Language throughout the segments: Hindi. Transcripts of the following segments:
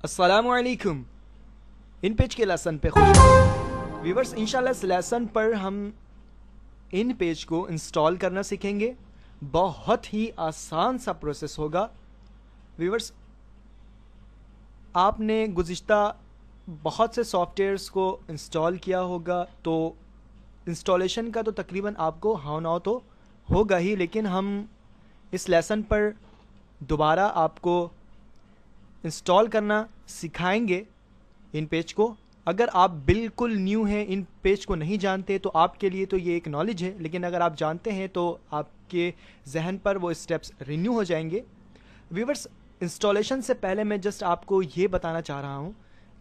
अस्सलामुअलैकुम। इन पेज के लेसन पे खुश व्यूवर्स, इंशाल्लाह इस लेसन पर हम इन पेज को इंस्टॉल करना सीखेंगे। बहुत ही आसान सा प्रोसेस होगा व्यूवर्स। आपने गुज़िश्ता बहुत से सॉफ्टवेयर्स को इंस्टॉल किया होगा, तो इंस्टॉलेशन का तो तकरीबन आपको हाउ नाउ तो होगा ही, लेकिन हम इस लेसन पर दोबारा आपको इंस्टॉल करना सिखाएंगे इन पेज को। अगर आप बिल्कुल न्यू हैं, इन पेज को नहीं जानते, तो आपके लिए तो ये एक नॉलेज है, लेकिन अगर आप जानते हैं तो आपके जहन पर वो स्टेप्स रिन्यू हो जाएंगे। व्यूवर्स, इंस्टॉलेशन से पहले मैं जस्ट आपको ये बताना चाह रहा हूँ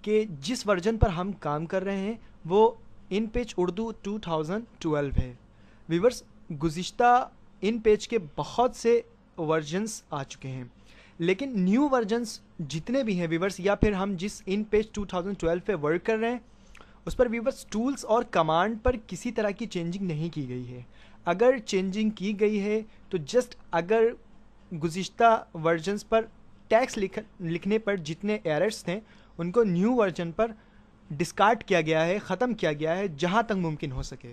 कि जिस वर्जन पर हम काम कर रहे हैं वो इन पेज उर्दू 2012 है। व्यूवर्स, गुज़िश्ता इन पेज के बहुत से वर्जन्स आ चुके हैं, लेकिन न्यू वर्जन्स जितने भी हैं व्यूवर्स, या फिर हम जिस इन पेज 2012 पे वर्क कर रहे हैं उस पर व्यूवर्स टूल्स और कमांड पर किसी तरह की चेंजिंग नहीं की गई है। अगर चेंजिंग की गई है तो जस्ट अगर गुज़िश्ता वर्जन्स पर टैक्स लिखने पर जितने एरर्स थे उनको न्यू वर्जन पर डिस्कार्ड किया गया है, ख़त्म किया गया है जहाँ तक मुमकिन हो सके।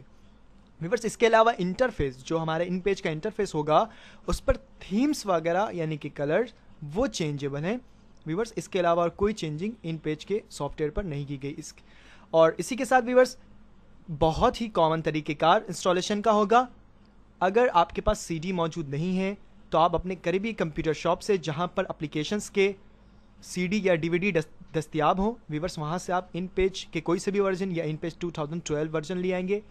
व्यूवर्स, इसके अलावा इंटरफेस, जो हमारे इन पेज का इंटरफेस होगा उस पर थीम्स वगैरह यानी कि कलर्स वो चेंजेबल हैं व्यूवर्स। इसके अलावा और कोई चेंजिंग इन पेज के सॉफ्टवेयर पर नहीं की गई। और इसी के साथ व्यूवर्स, बहुत ही कॉमन तरीक़ेकार इंस्टॉलेशन का होगा। अगर आपके पास सीडी मौजूद नहीं है तो आप अपने करीबी कंप्यूटर शॉप से, जहां पर एप्लीकेशंस के सीडी या डीवीडी दस्तियाब हों व्यूवर्स, वहां से आप इन पेज के कोई से भी वर्जन या इन पेज 2012 वर्जन ले आएंगे।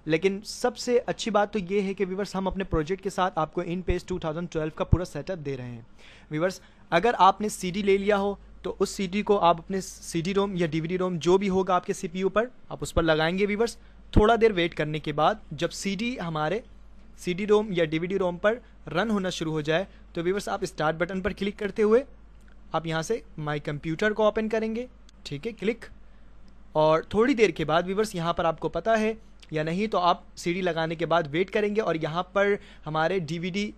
लेकिन सबसे अच्छी बात तो ये है कि व्यूवर्स, हम अपने प्रोजेक्ट के साथ आपको इन पेज 2012 का पूरा सेटअप दे रहे हैं। व्यूवर्स, अगर आपने सीडी ले लिया हो तो उस सीडी को आप अपने सीडी रोम या डीवीडी रोम जो भी होगा आपके सीपीयू पर, आप उस पर लगाएंगे व्यूवर्स। थोड़ा देर वेट करने के बाद जब सीडी हमारे सीडी रोम या डीवीडी रोम पर रन होना शुरू हो जाए तो व्यूवर्स, आप स्टार्ट बटन पर क्लिक करते हुए आप यहाँ से माई कंप्यूटर को ओपन करेंगे। ठीक है, क्लिक। और थोड़ी देर के बाद व्यूवर्स, यहाँ पर आपको पता है या नहीं तो आप सीडी लगाने के बाद वेट करेंगे और यहाँ पर हमारे डीवीडी,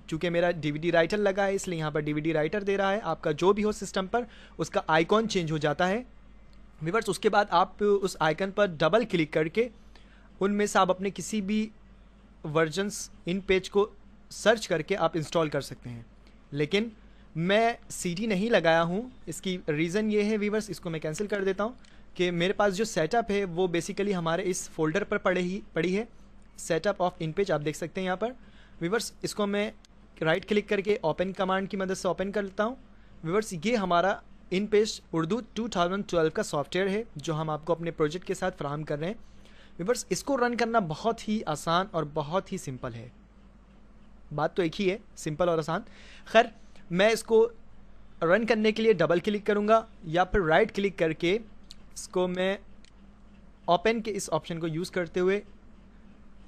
चूँकि मेरा डीवीडी राइटर लगा है इसलिए यहाँ पर डीवीडी राइटर दे रहा है। आपका जो भी हो सिस्टम पर उसका आइकॉन चेंज हो जाता है व्यूवर्स। उसके बाद आप उस आइकन पर डबल क्लिक करके उनमें से आप अपने किसी भी वर्जन्स इन पेज को सर्च करके आप इंस्टॉल कर सकते हैं। लेकिन मैं सीडी नहीं लगाया हूँ, इसकी रीज़न ये है व्यूवर्स, इसको मैं कैंसिल कर देता हूँ कि मेरे पास जो सेटअप है वो बेसिकली हमारे इस फोल्डर पर पड़ी है, सेटअप ऑफ इन पेज। आप देख सकते हैं यहाँ पर व्यूवर्स। इसको मैं राइट क्लिक करके ओपन कमांड की मदद से ओपन कर लेता हूँ व्यूवर्स। ये हमारा इन पेज उर्दू 2012 का सॉफ्टवेयर है जो हम आपको अपने प्रोजेक्ट के साथ फराहम कर रहे हैं व्यूवर्स। इसको रन करना बहुत ही आसान और बहुत ही सिंपल है। बात तो एक ही है, सिंपल और आसान। खैर, मैं इसको रन करने के लिए डबल क्लिक करूँगा या फिर राइट क्लिक करके इसको मैं ओपन के इस ऑप्शन को यूज़ करते हुए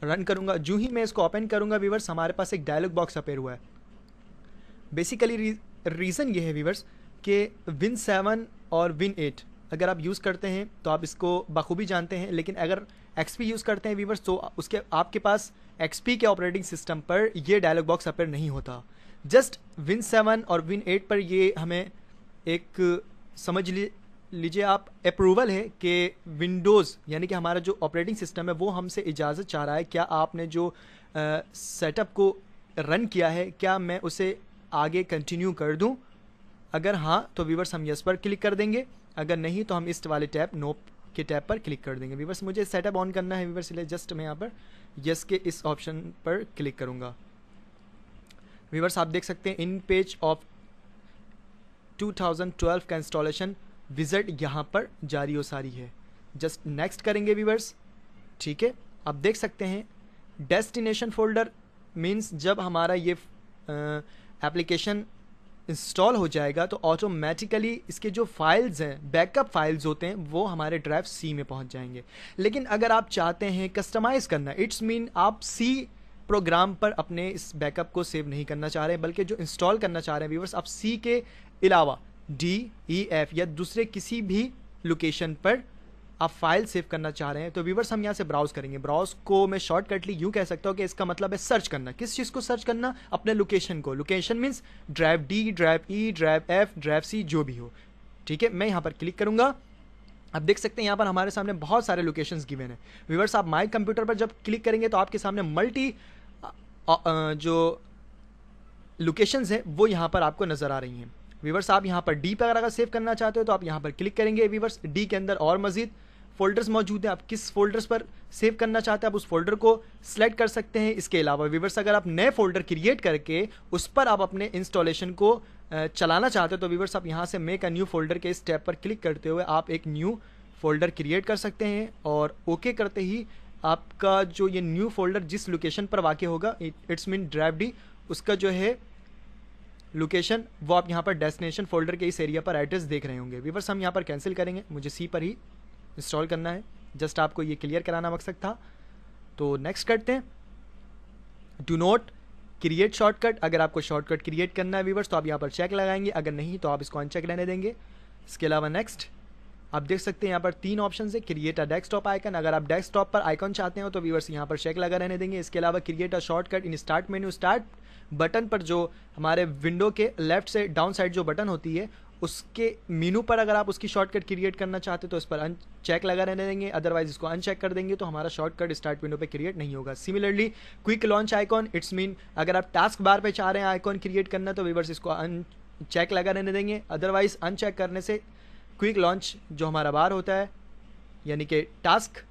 रन करूँगा। जो ही मैं इसको ओपन करूँगा व्यूवर्स, हमारे पास एक डायलॉग बॉक्स अपेयर हुआ है। बेसिकली रीज़न ये है व्यूवर्स कि विन 7 और विन 8 अगर आप यूज़ करते हैं तो आप इसको बखूबी जानते हैं, लेकिन अगर XP यूज़ करते हैं व्यूवर्स तो उसके आपके पास XP के ऑपरेटिंग सिस्टम पर ये डायलॉग बॉक्स अपेयर नहीं होता। जस्ट विन 7 और विन 8 पर ये हमें एक समझ लीजिए आप अप्रूवल है कि विंडोज़ यानी कि हमारा जो ऑपरेटिंग सिस्टम है वो हमसे इजाज़त चाह रहा है, क्या आपने जो सेटअप को रन किया है क्या मैं उसे आगे कंटिन्यू कर दूं। अगर हाँ तो व्यूवर्स हम यस पर क्लिक कर देंगे, अगर नहीं तो हम इस वाले टैब नो के टैब पर क्लिक कर देंगे व्यूवर्स। मुझे सेटअप ऑन करना है व्यूवर्स, इसलिए जस्ट मैं यहाँ पर यस के इस ऑप्शन पर क्लिक करूँगा व्यूवर्स। आप देख सकते हैं इन पेज ऑफ 2012 का इंस्टॉलेशन विजिट यहाँ पर जारी व सारी है। जस्ट नेक्स्ट करेंगे व्यूवर्स। ठीक है, आप देख सकते हैं डेस्टिनेशन फोल्डर मींस जब हमारा ये एप्लीकेशन इंस्टॉल हो जाएगा तो ऑटोमेटिकली इसके जो फाइल्स हैं, बैकअप फाइल्स होते हैं, वो हमारे ड्राइव सी में पहुंच जाएंगे। लेकिन अगर आप चाहते हैं कस्टमाइज़ करना, इट्स मीन आप सी प्रोग्राम पर अपने इस बैकअप को सेव नहीं करना चाह रहे हैं, बल्कि जो इंस्टॉल करना चाह रहे हैं व्यूवर्स, आप सी के अलावा DEF या दूसरे किसी भी लोकेशन पर आप फाइल सेव करना चाह रहे हैं तो व्यूवर्स हम यहाँ से ब्राउज करेंगे। ब्राउज को मैं शॉर्टकटली यूँ कह सकता हूँ कि इसका मतलब है सर्च करना। किस चीज़ को सर्च करना? अपने लोकेशन को। Location means drive D, drive E, drive F, drive C जो भी हो। ठीक है, मैं यहाँ पर क्लिक करूँगा। आप देख सकते हैं यहाँ पर हमारे सामने बहुत सारे लोकेशंस गिवन है। व्यूअर्स, आप माई कंप्यूटर पर जब क्लिक करेंगे तो आपके सामने मल्टी जो लोकेशंस हैं वो यहाँ पर आपको नज़र आ रही हैं। व्यूअर्स, आप यहाँ पर डी पर अगर सेव करना चाहते हो तो आप यहाँ पर क्लिक करेंगे। व्यूअर्स, डी के अंदर और मजीद फोल्डर्स मौजूद हैं। आप किस फोल्डर्स पर सेव करना चाहते हैं आप उस फोल्डर को सिलेक्ट कर सकते हैं। इसके अलावा व्यूअर्स, अगर आप नए फोल्डर क्रिएट करके उस पर आप अपने इंस्टॉलेशन को चलाना चाहते हो तो व्यूअर्स आप यहाँ से मेक अ न्यू फोल्डर के इस टैब पर क्लिक करते हुए आप एक न्यू फोल्डर क्रिएट कर सकते हैं और ओके करते ही आपका जो ये न्यू फोल्डर जिस लोकेशन पर वाक़ होगा, इट्स मीन ड्राइव डी, उसका जो है लोकेशन वो आप यहाँ पर डेस्टिनेशन फोल्डर के इस एरिया पर एड्रेस देख रहे होंगे। व्यूअर्स, हम यहाँ पर कैंसिल करेंगे, मुझे सी पर ही इंस्टॉल करना है, जस्ट आपको ये क्लियर कराना मकसद था। तो नेक्स्ट करते हैं, डू नॉट क्रिएट शॉर्टकट। अगर आपको शॉर्टकट क्रिएट करना है व्यूअर्स तो आप यहाँ पर चेक लगाएंगे, अगर नहीं तो आप इसको अनचेक रहने देंगे। इसके अलावा नेक्स्ट आप देख सकते हैं यहाँ पर 3 ऑप्शन है। क्रिएट अ डेस्कटॉप आइकन, अगर आप डेस्कटॉप पर आइकन चाहते हो तो व्यूअर्स यहाँ पर चेक लगा रहने देंगे। इसके अलावा create a shortcut in start menu, start button पर जो हमारे विंडो के लेफ्ट से डाउन साइड जो बटन होती है उसके मेनू पर अगर आप उसकी शॉर्टकट क्रिएट करना चाहते हो तो इस पर चेक लगा रहने देंगे, अदरवाइज इसको अनचेक कर देंगे तो हमारा शॉर्टकट स्टार्ट विंडो पे क्रिएट नहीं होगा। Similarly quick launch icon, it's mean अगर आप टास्क बार पे चाह रहे हैं आइकॉन क्रिएट करना तो व्यूअर्स इसको अनचेक लगा रहने देंगे, अदरवाइज अनचेक करने से क्विक लॉन्च जो हमारा बार होता है यानी कि टास्क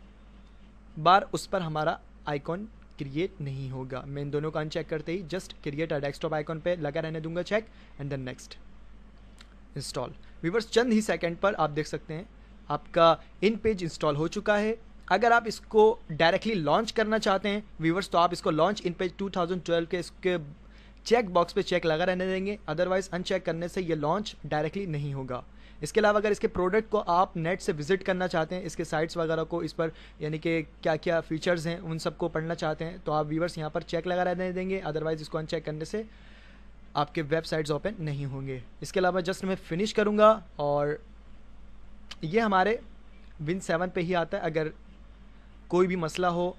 बार, उस पर हमारा आइकॉन क्रिएट नहीं होगा। मैं इन दोनों को अनचेक करते ही just create a desktop icon पे लगा रहने दूंगा check, and then next install. Viewers, चंद ही सेकंड पर आप देख सकते हैं आपका इन पेज इंस्टॉल हो चुका है। अगर आप इसको डायरेक्टली लॉन्च करना चाहते हैं व्यूअर्स तो आप इसको लॉन्च इन पेज 2012 के इसके चेक बॉक्स पे चेक लगा रहने देंगे, अदरवाइज अनचेक करने से ये लॉन्च डायरेक्टली नहीं होगा। इसके अलावा अगर इसके प्रोडक्ट को आप नेट से विजिट करना चाहते हैं, इसके साइट्स वगैरह को, इस पर यानी कि क्या क्या फीचर्स हैं उन सबको पढ़ना चाहते हैं तो आप व्यूअर्स यहाँ पर चेक लगा रहने देंगे, अदरवाइज इसको अनचेक करने से आपके वेबसाइट्स ओपन नहीं होंगे। इसके अलावा जस्ट मैं फिनिश करूँगा और ये हमारे विन 7 पे ही आता है। अगर कोई भी मसला हो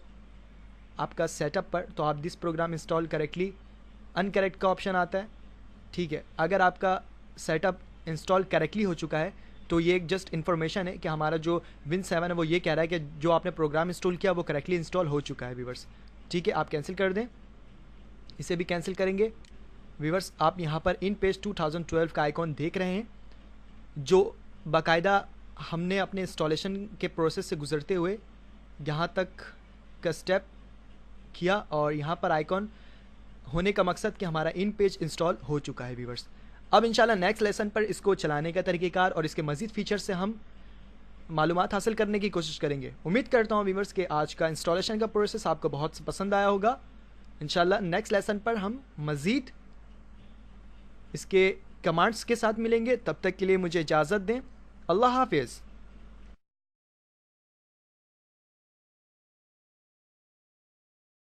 आपका सेटअप पर तो आप this program install correctly, incorrect का ऑप्शन आता है, ठीक है। अगर आपका सेटअप इंस्टॉल करेक्टली हो चुका है तो ये एक जस्ट इन्फॉर्मेशन है कि हमारा जो विन 7 है वो ये कह रहा है कि जो आपने प्रोग्राम इंस्टॉल किया वो करेक्टली इंस्टॉल हो चुका है व्यूअर्स, ठीक है। आप कैंसिल कर दें, इसे भी कैंसिल करेंगे। व्यूअर्स, आप यहाँ पर इन पेज 2012 का आइकॉन देख रहे हैं जो बाकायदा हमने अपने इंस्टॉलेशन के प्रोसेस से गुजरते हुए यहाँ तक का स्टेप किया और यहाँ पर आइकॉन होने का मकसद कि हमारा इन पेज इंस्टॉल हो चुका है व्यूअर्स। अब इंशाल्लाह नेक्स्ट लेसन पर इसको चलाने का तरीक़ेकार और इसके मज़ीद फीचर से हम मालूमात हासिल करने की कोशिश करेंगे। उम्मीद करता हूँ व्यूअर्स के आज का इंस्टॉलेशन का प्रोसेस आपको बहुत पसंद आया होगा। इंशाल्लाह नेक्स्ट लेसन पर हम मज़ीद इसके कमांड्स के साथ मिलेंगे, तब तक के लिए मुझे इजाज़त दें। अल्लाह हाफिज़।